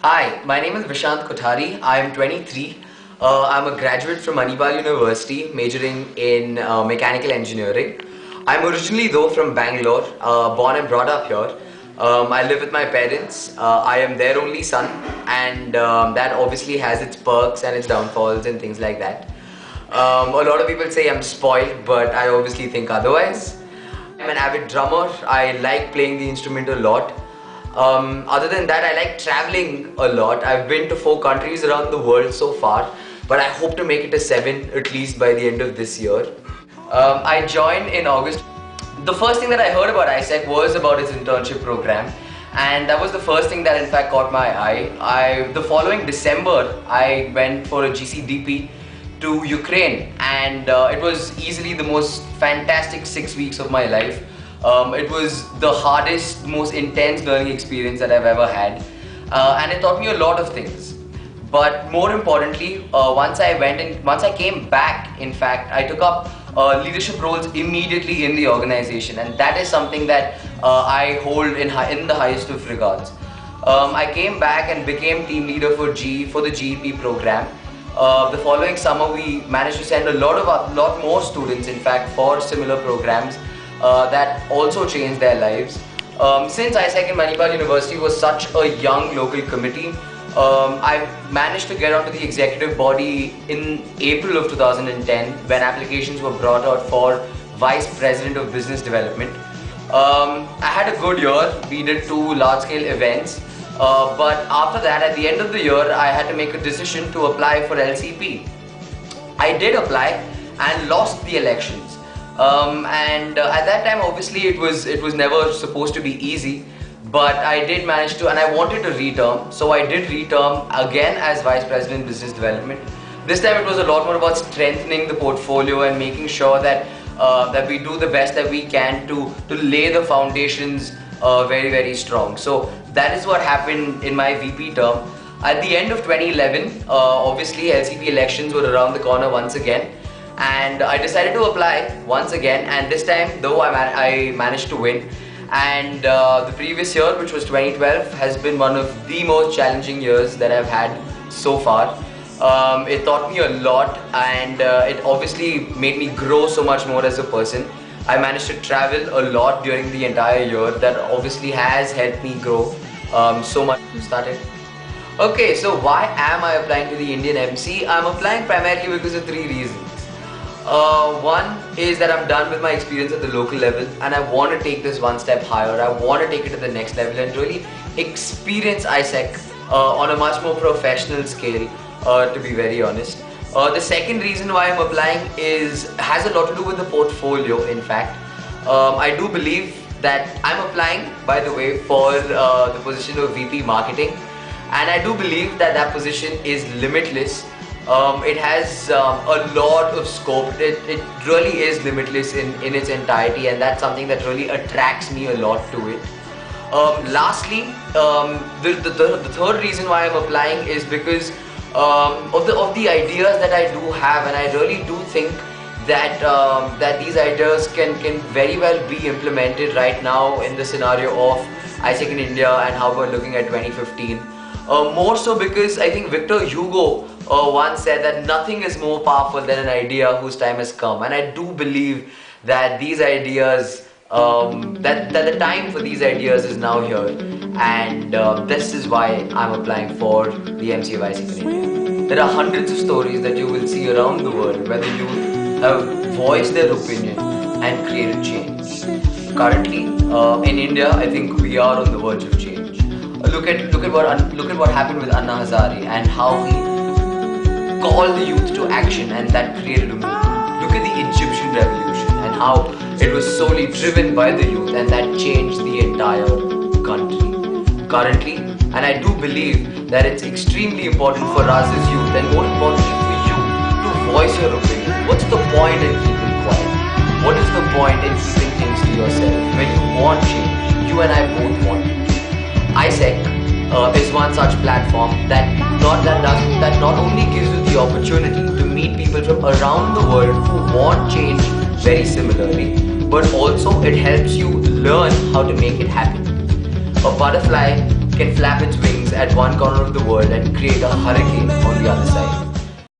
Hi, my name is Vishant. I am 23. I'm a graduate from Manipal University, majoring in mechanical engineering. I'm originally though from Bangalore, born and brought up here. I live with my parents. I am their only son, and that obviously has its perks and its downfalls and things like that. A lot of people say I'm spoiled, but I obviously think otherwise. I'm an avid drummer. I like playing the instrument a lot. Other than that, I like traveling a lot. I've been to 4 countries around the world so far, but I hope to make it to 7 at least by the end of this year. I joined in August. The first thing that I heard about ISEC was about its internship program, and that was the first thing that in fact caught my eye. The following December, I went for a GCDP to Ukraine, and it was easily the most fantastic 6 weeks of my life. It was the hardest, most intense learning experience that I've ever had, and it taught me a lot of things. But more importantly, once I came back, in fact, I took up leadership roles immediately in the organization, and that is something that I hold in the highest of regards. I came back and became team leader for the GEP program. The following summer, we managed to send a lot more students, in fact, for similar programs that also changed their lives. Since ISEC in Manipal University was such a young local committee, I managed to get onto the executive body in April of 2010 when applications were brought out for Vice President of Business Development. I had a good year. We did 2 large-scale events, but after that, at the end of the year, I had to make a decision to apply for LCP. I did apply and lost the elections. At that time, obviously, it was never supposed to be easy, but I did manage to, and I wanted to reterm, so I did reterm again as Vice President Business Development. This time it was a lot more about strengthening the portfolio and making sure that that we do the best that we can to lay the foundations very, very strong. So that is what happened in my VP term. At the end of 2011, obviously LCP elections were around the corner once again, and I decided to apply once again, and this time though I managed to win. And the previous year, which was 2012, has been one of the most challenging years that I've had so far. It taught me a lot, and it obviously made me grow so much more as a person. I managed to travel a lot during the entire year. That obviously has helped me grow so much. Started. Okay, so why am I applying to the Indian MC? I'm applying primarily because of 3 reasons. One is that I'm done with my experience at the local level, and I want to take this one step higher. I want to take it to the next level and really experience ISEC on a much more professional scale, to be very honest. The second reason why I'm applying has a lot to do with the portfolio, in fact. I do believe that I'm applying, by the way, for the position of VP Marketing, and I do believe that that position is limitless. It has a lot of scope. It really is limitless in its entirety, and that's something that really attracts me a lot to it. Lastly, the third reason why I'm applying is because of the ideas that I do have, and I really do think that that these ideas can very well be implemented right now in the scenario of ISEC in India and how we're looking at 2015. More so because I think Victor Hugo once said that nothing is more powerful than an idea whose time has come, and I do believe that these ideas, that the time for these ideas is now here, and this is why I'm applying for the MC of ISEC in India. There are hundreds of stories that you will see around the world where the youth have voiced their opinion and created change. Currently, in India, I think we are on the verge of change. Look at what happened with Anna Hazare and how he called the youth to action, and that created a movement. Look at the Egyptian revolution and how it was solely driven by the youth, and that changed the entire country. Currently, and I do believe that it's extremely important for us as youth, and more importantly for you, to voice your opinion. What's the point in keeping quiet? What is the point in keeping things to yourself when you want change? You and I both want it. ISEC is one such platform that not only gives you the opportunity to meet people from around the world who want change very similarly, but also it helps you learn how to make it happen. A butterfly can flap its wings at one corner of the world and create a hurricane on